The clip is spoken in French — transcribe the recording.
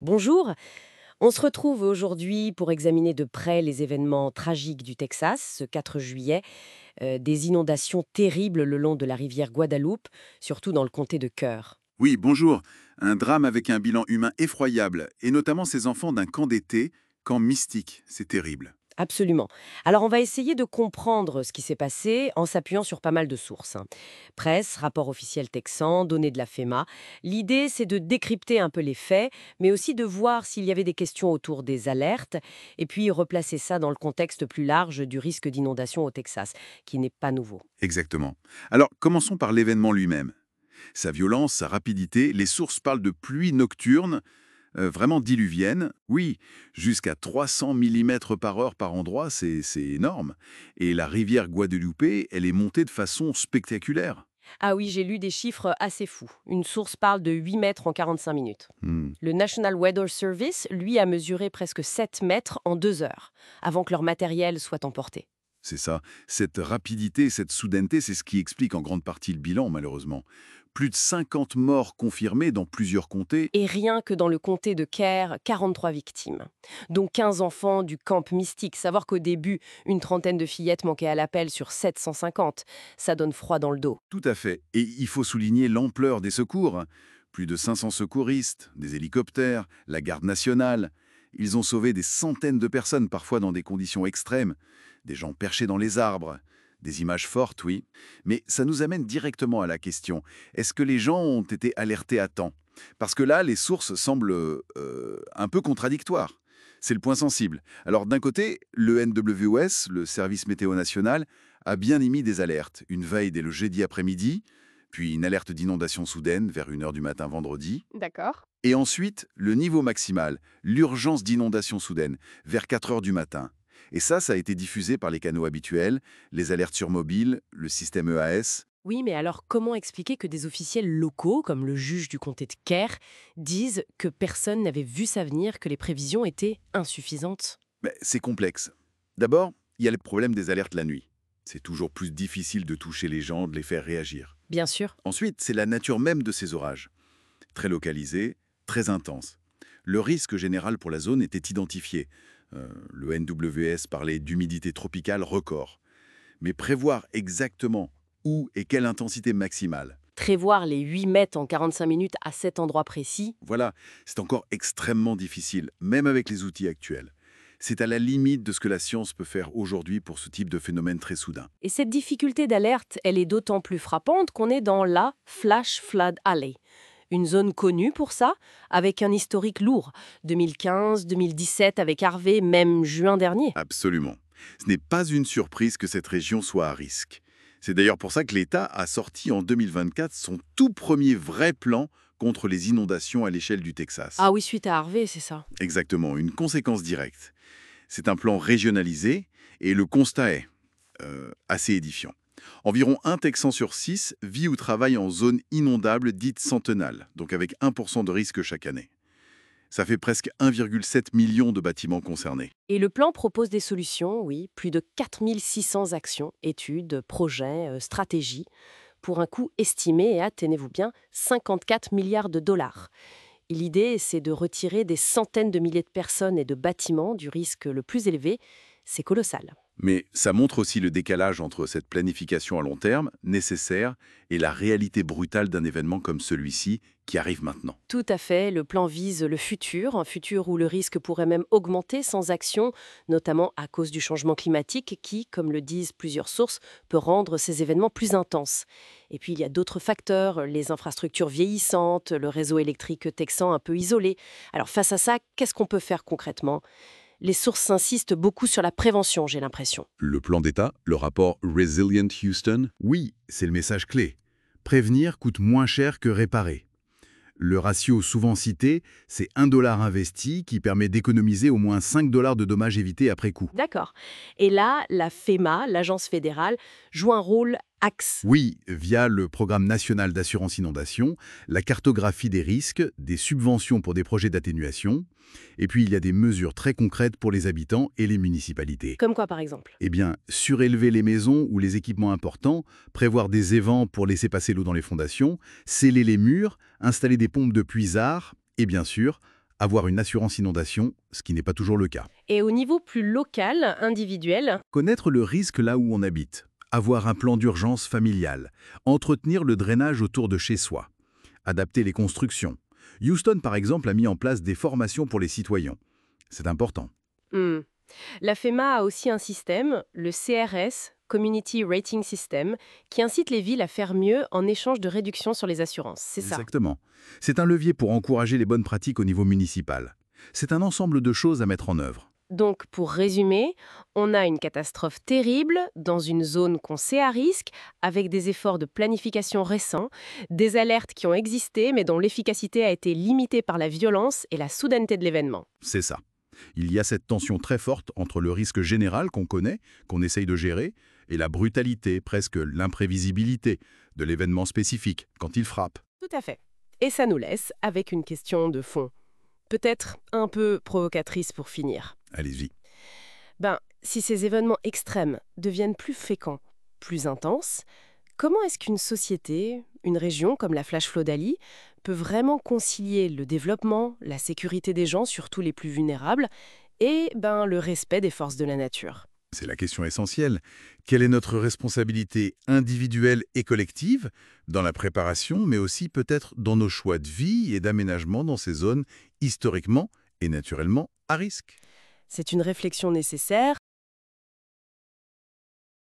Bonjour, on se retrouve aujourd'hui pour examiner de près les événements tragiques du Texas, ce 4 juillet, des inondations terribles le long de la rivière Guadeloupe, surtout dans le comté de Kerr. Oui, bonjour. Un drame avec un bilan humain effroyable, et notamment ces enfants d'un camp d'été, camp mystique. C'est terrible. Absolument. Alors on va essayer de comprendre ce qui s'est passé en s'appuyant sur pas mal de sources, hein. Presse, rapport officiel texan, données de la FEMA. L'idée, c'est de décrypter un peu les faits, mais aussi de voir s'il y avait des questions autour des alertes, et puis replacer ça dans le contexte plus large du risque d'inondation au Texas, qui n'est pas nouveau. Exactement. Alors, commençons par l'événement lui-même. Sa violence, sa rapidité, les sources parlent de pluie nocturne, vraiment diluvienne. Oui, jusqu'à 300 mm par heure par endroit, c'est énorme. Et la rivière Guadeloupe, elle est montée de façon spectaculaire. Ah oui, j'ai lu des chiffres assez fous. Une source parle de 8 mètres en 45 minutes. Hmm. Le National Weather Service, lui, a mesuré presque 7 mètres en 2 heures, avant que leur matériel soit emporté. C'est ça. Cette rapidité, cette soudaineté, c'est ce qui explique en grande partie le bilan, malheureusement. Plus de 50 morts confirmés dans plusieurs comtés. Et rien que dans le comté de Kerr, 43 victimes, dont 15 enfants du camp mystique. Savoir qu'au début, une trentaine de fillettes manquaient à l'appel sur 750, ça donne froid dans le dos. Tout à fait. Et il faut souligner l'ampleur des secours. Plus de 500 secouristes, des hélicoptères, la garde nationale. Ils ont sauvé des centaines de personnes, parfois dans des conditions extrêmes. Des gens perchés dans les arbres. Des images fortes, oui. Mais ça nous amène directement à la question. Est-ce que les gens ont été alertés à temps? Parce que là, les sources semblent un peu contradictoires. C'est le point sensible. Alors d'un côté, le NWS, le Service météo national, a bien émis des alertes. Une veille dès le jeudi après-midi, puis une alerte d'inondation soudaine vers 1 heure du matin vendredi. D'accord. Et ensuite, le niveau maximal, l'urgence d'inondation soudaine, vers 4 heures du matin. Et ça a été diffusé par les canaux habituels, les alertes sur mobile, le système EAS. Oui, mais alors comment expliquer que des officiels locaux, comme le juge du comté de Kerr, disent que personne n'avait vu ça venir, que les prévisions étaient insuffisantes? Mais c'est complexe. D'abord, il y a le problème des alertes la nuit. C'est toujours plus difficile de toucher les gens, de les faire réagir. Bien sûr. Ensuite, c'est la nature même de ces orages. Très localisés, très intenses. Le risque général pour la zone était identifié. Le NWS parlait d'humidité tropicale record. Mais prévoir exactement où et quelle intensité maximale, Prévoir les 8 mètres en 45 minutes à cet endroit précis. voilà, c'est encore extrêmement difficile, même avec les outils actuels. C'est à la limite de ce que la science peut faire aujourd'hui pour ce type de phénomène très soudain. Et cette difficulté d'alerte, elle est d'autant plus frappante qu'on est dans la Flash Flood Alley. Une zone connue pour ça, avec un historique lourd. 2015, 2017 avec Harvey, même juin dernier. Absolument. Ce n'est pas une surprise que cette région soit à risque. C'est d'ailleurs pour ça que l'État a sorti en 2024 son tout premier vrai plan contre les inondations à l'échelle du Texas. Ah oui, suite à Harvey, c'est ça. Exactement, une conséquence directe. C'est un plan régionalisé et le constat est assez édifiant. Environ un Texan sur 6 vit ou travaille en zone inondable dite centenale, donc avec 1% de risque chaque année. Ça fait presque 1,7 million de bâtiments concernés. Et le plan propose des solutions, oui, plus de 4600 actions, études, projets, stratégies, pour un coût estimé, et tenez-vous bien, 54 milliards de dollars. Et l'idée, c'est de retirer des centaines de milliers de personnes et de bâtiments du risque le plus élevé. C'est colossal. Mais ça montre aussi le décalage entre cette planification à long terme, nécessaire, et la réalité brutale d'un événement comme celui-ci qui arrive maintenant. Tout à fait, le plan vise le futur, un futur où le risque pourrait même augmenter sans action, notamment à cause du changement climatique qui, comme le disent plusieurs sources, peut rendre ces événements plus intenses. Et puis il y a d'autres facteurs, les infrastructures vieillissantes, le réseau électrique texan un peu isolé. Alors face à ça, qu'est-ce qu'on peut faire concrètement? Les sources insistent beaucoup sur la prévention, j'ai l'impression. Le plan d'État, le rapport Resilient Houston, oui, c'est le message clé. Prévenir coûte moins cher que réparer. Le ratio souvent cité, c'est 1 $ investi qui permet d'économiser au moins 5 $ de dommages évités après coup. D'accord. Et là, la FEMA, l'agence fédérale, joue un rôle axe. Oui, via le Programme national d'assurance inondation, la cartographie des risques, des subventions pour des projets d'atténuation, et puis il y a des mesures très concrètes pour les habitants et les municipalités. Comme quoi, par exemple? Eh bien, surélever les maisons ou les équipements importants, prévoir des évents pour laisser passer l'eau dans les fondations, sceller les murs, installer des pompes de puisard et bien sûr, avoir une assurance inondation, ce qui n'est pas toujours le cas. Et au niveau plus local, individuel, Connaître le risque là où on habite, avoir un plan d'urgence familial, entretenir le drainage autour de chez soi, adapter les constructions. Houston, par exemple, a mis en place des formations pour les citoyens. C'est important. hmm. La FEMA a aussi un système, le CRS, Community Rating System, qui incite les villes à faire mieux en échange de réductions sur les assurances. C'est ça. Exactement. C'est un levier pour encourager les bonnes pratiques au niveau municipal. C'est un ensemble de choses à mettre en œuvre. Donc, pour résumer, on a une catastrophe terrible dans une zone qu'on sait à risque, avec des efforts de planification récents, des alertes qui ont existé mais dont l'efficacité a été limitée par la violence et la soudaineté de l'événement. C'est ça. Il y a cette tension très forte entre le risque général qu'on connaît, qu'on essaye de gérer, et la brutalité, presque l'imprévisibilité, de l'événement spécifique, quand il frappe. Tout à fait. Et ça nous laisse avec une question de fond, peut-être un peu provocatrice pour finir. Allez-y. Si ces événements extrêmes deviennent plus fréquents, plus intenses, comment est-ce qu'une société, une région comme la flash flood d'Ali, peut vraiment concilier le développement, la sécurité des gens, surtout les plus vulnérables, et le respect des forces de la nature? C'est la question essentielle. Quelle est notre responsabilité individuelle et collective dans la préparation, mais aussi peut-être dans nos choix de vie et d'aménagement dans ces zones historiquement et naturellement à risque? C'est une réflexion nécessaire